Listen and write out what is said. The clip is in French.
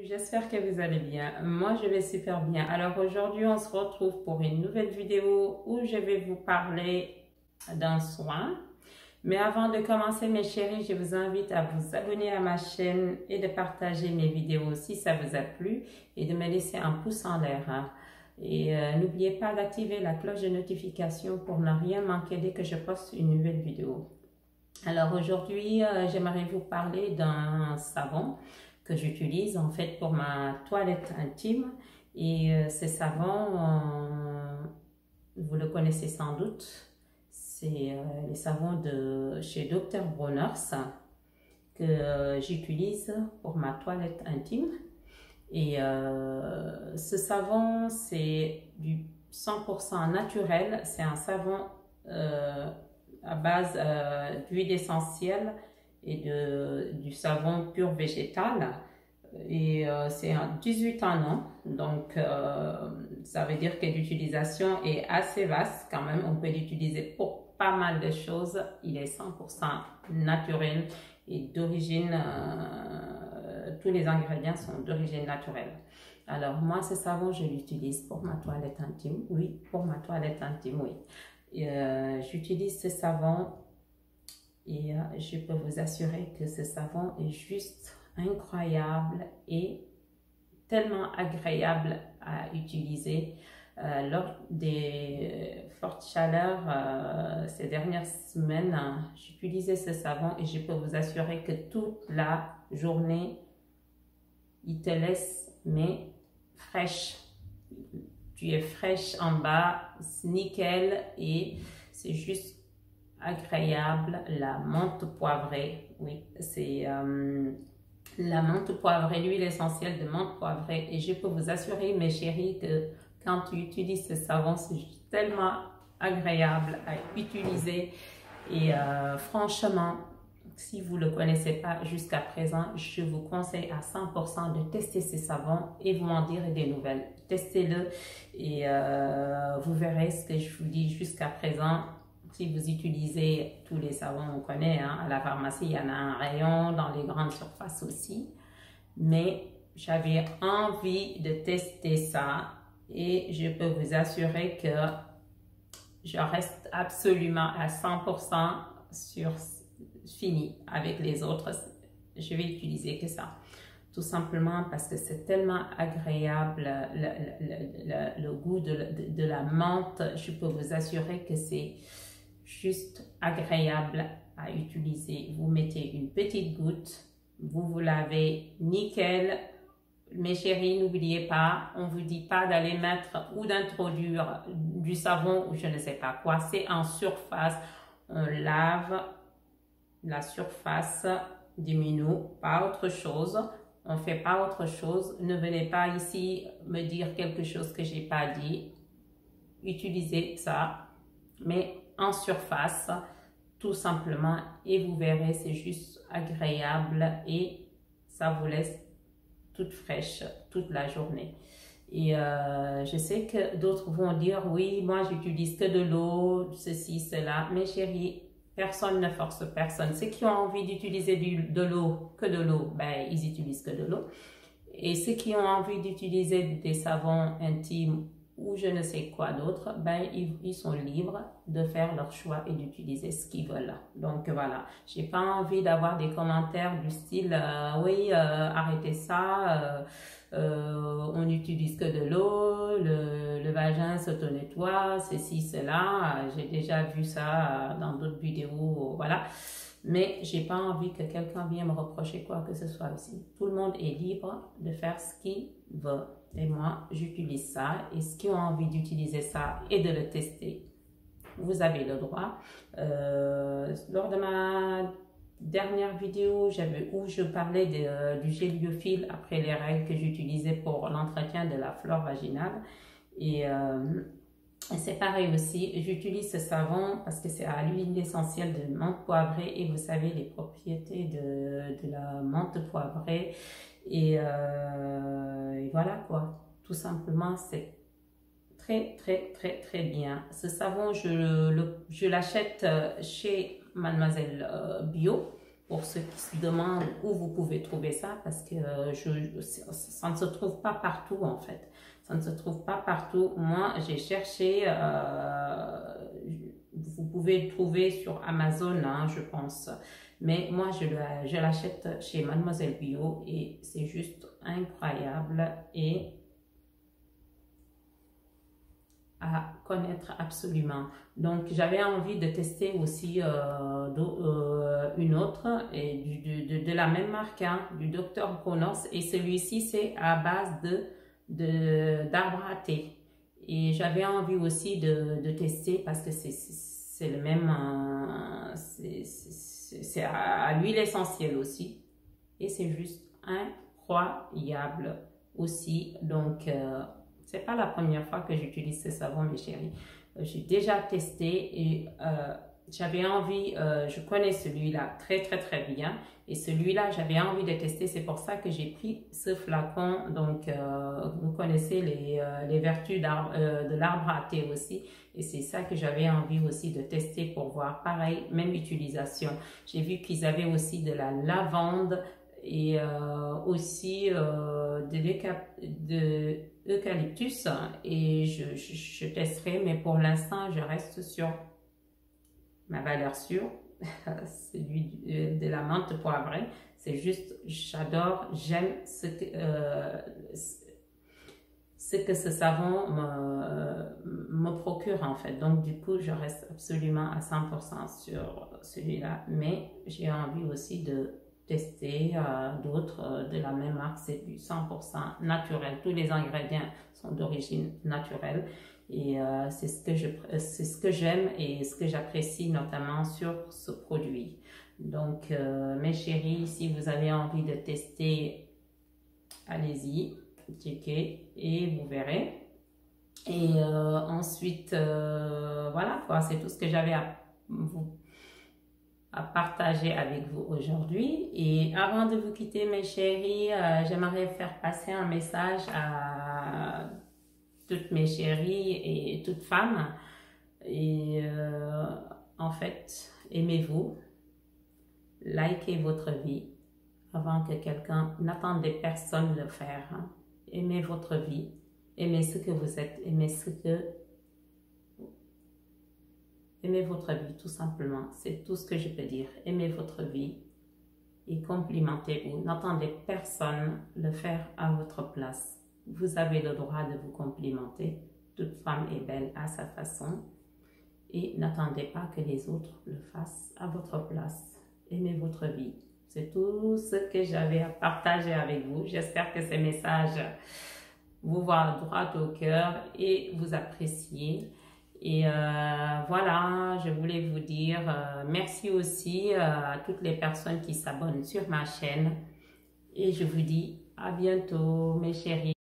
J'espère que vous allez bien. Moi, je vais super bien. Alors aujourd'hui, on se retrouve pour une nouvelle vidéo où je vais vous parler d'un soin. Mais avant de commencer, mes chéris, je vous invite à vous abonner à ma chaîne et de partager mes vidéos si ça vous a plu et de me laisser un pouce en l'air. Et n'oubliez pas d'activer la cloche de notification pour ne rien manquer dès que je poste une nouvelle vidéo. Alors aujourd'hui, j'aimerais vous parler d'un savon que j'utilise en fait pour ma toilette intime. Et ce savon, vous le connaissez sans doute, c'est les savons de chez Dr. Bronner's que j'utilise pour ma toilette intime. Et ce savon, c'est du 100% naturel, c'est un savon à base d'huile essentielle et du savon pur végétal. Et c'est 18 ans, donc ça veut dire que l'utilisation est assez vaste quand même. On peut l'utiliser pour pas mal de choses. Il est 100% naturel et d'origine, tous les ingrédients sont d'origine naturelle. Alors moi, ce savon, je l'utilise pour ma toilette intime. Oui, pour ma toilette intime, oui. J'utilise ce savon et je peux vous assurer que ce savon est juste incroyable et tellement agréable à utiliser. Lors des fortes chaleurs ces dernières semaines, j'utilisais ce savon et je peux vous assurer que toute la journée, il te laisse mais fraîche. Tu es fraîche en bas, nickel, et c'est juste agréable. La menthe poivrée, oui, c'est la menthe poivrée, l'huile essentielle de menthe poivrée. Et je peux vous assurer, mes chéris, que quand tu utilises ce savon, c'est tellement agréable à utiliser. Et franchement, si vous ne le connaissez pas jusqu'à présent, je vous conseille à 100% de tester ce savon et vous m'en direz des nouvelles. Testez-le et vous verrez ce que je vous dis jusqu'à présent. Si vous utilisez tous les savons, on connaît, hein, à la pharmacie, il y en a un rayon, dans les grandes surfaces aussi. Mais j'avais envie de tester ça et je peux vous assurer que je reste absolument à 100% sur fini avec les autres. Je vais utiliser que ça. Tout simplement parce que c'est tellement agréable, le goût de la menthe. Je peux vous assurer que c'est juste agréable à utiliser. Vous mettez une petite goutte, vous lavez nickel. Mes chéris, n'oubliez pas, on ne vous dit pas d'aller mettre ou d'introduire du savon ou je ne sais pas quoi. C'est en surface. On lave la surface diminue, pas autre chose. On ne fait pas autre chose. Ne venez pas ici me dire quelque chose que je n'ai pas dit. Utilisez ça, mais en surface, tout simplement, et vous verrez, c'est juste agréable et ça vous laisse toute fraîche toute la journée. Et je sais que d'autres vont dire, oui, moi j'utilise que de l'eau, ceci, cela. Mes chéris, personne ne force personne. Ceux qui ont envie d'utiliser de l'eau, que de l'eau, ben, ils utilisent que de l'eau. Et ceux qui ont envie d'utiliser des savons intimes ou je ne sais quoi d'autre, ben, ils sont libres de faire leur choix et d'utiliser ce qu'ils veulent. Donc voilà, j'ai pas envie d'avoir des commentaires du style oui, arrêtez ça, on n'utilise que de l'eau, le vagin s'auto-nettoie, ceci, cela. J'ai déjà vu ça dans d'autres vidéos, voilà. Mais j'ai pas envie que quelqu'un vienne me reprocher quoi que ce soit aussi. Tout le monde est libre de faire ce qu'il veut. Et moi, j'utilise ça. Et ceux qui ont envie d'utiliser ça et de le tester, vous avez le droit. Lors de ma dernière vidéo, où je parlais du gel lyophiles après les règles que j'utilisais pour l'entretien de la flore vaginale. Et c'est pareil aussi, j'utilise ce savon parce que c'est à l'huile essentielle de menthe poivrée et vous savez les propriétés de la menthe poivrée et voilà quoi, tout simplement c'est très bien. Ce savon je l'achète chez Mademoiselle Bio pour ceux qui se demandent où vous pouvez trouver ça, parce que ça ne se trouve pas partout en fait. Ça ne se trouve pas partout. Moi, j'ai cherché, vous pouvez le trouver sur Amazon, hein, je pense. Mais moi, je l'achète chez Mademoiselle Bio et c'est juste incroyable et à connaître absolument. Donc, j'avais envie de tester aussi une autre et de la même marque, hein, du Dr. Kronos. Et celui-ci, c'est à base d'arbre à thé. Et j'avais envie aussi de tester parce que c'est le même, c'est à l'huile essentielle aussi. Et c'est juste incroyable aussi. Donc, c'est pas la première fois que j'utilise ce savon, mes chéris. J'ai déjà testé et j'avais envie, je connais celui-là très bien et celui-là j'avais envie de tester, c'est pour ça que j'ai pris ce flacon. Donc vous connaissez les vertus de l'arbre à thé aussi et c'est ça que j'avais envie aussi de tester pour voir. Pareil, même utilisation. J'ai vu qu'ils avaient aussi de la lavande et aussi de eucalyptus et je testerai, mais pour l'instant je reste sur ma valeur sûre, celui de la menthe poivrée. C'est juste, j'adore, j'aime ce que ce savon me procure en fait. Donc du coup je reste absolument à 100% sur celui-là, mais j'ai envie aussi de tester d'autres de la même marque. C'est du 100% naturel, tous les ingrédients sont d'origine naturelle et c'est ce que j'aime et ce que j'apprécie notamment sur ce produit. Donc mes chéris, si vous avez envie de tester, allez-y, checkez et vous verrez. Et ensuite voilà quoi, c'est tout ce que j'avais à partager avec vous aujourd'hui. Et avant de vous quitter, mes chéris, j'aimerais faire passer un message à toutes mes chéries et toutes femmes. Et en fait, aimez-vous, likez votre vie avant que quelqu'un, n'attendez personne le faire. Hein. Aimez votre vie, aimez ce que vous êtes, aimez votre vie, tout simplement. C'est tout ce que je peux dire. Aimez votre vie et complimentez-vous. N'attendez personne le faire à votre place. Vous avez le droit de vous complimenter. Toute femme est belle à sa façon. Et n'attendez pas que les autres le fassent à votre place. Aimez votre vie. C'est tout ce que j'avais à partager avec vous. J'espère que ces messages vous vont droit au cœur et vous appréciez. Et voilà, je voulais vous dire merci aussi à toutes les personnes qui s'abonnent sur ma chaîne. Et je vous dis à bientôt, mes chéris.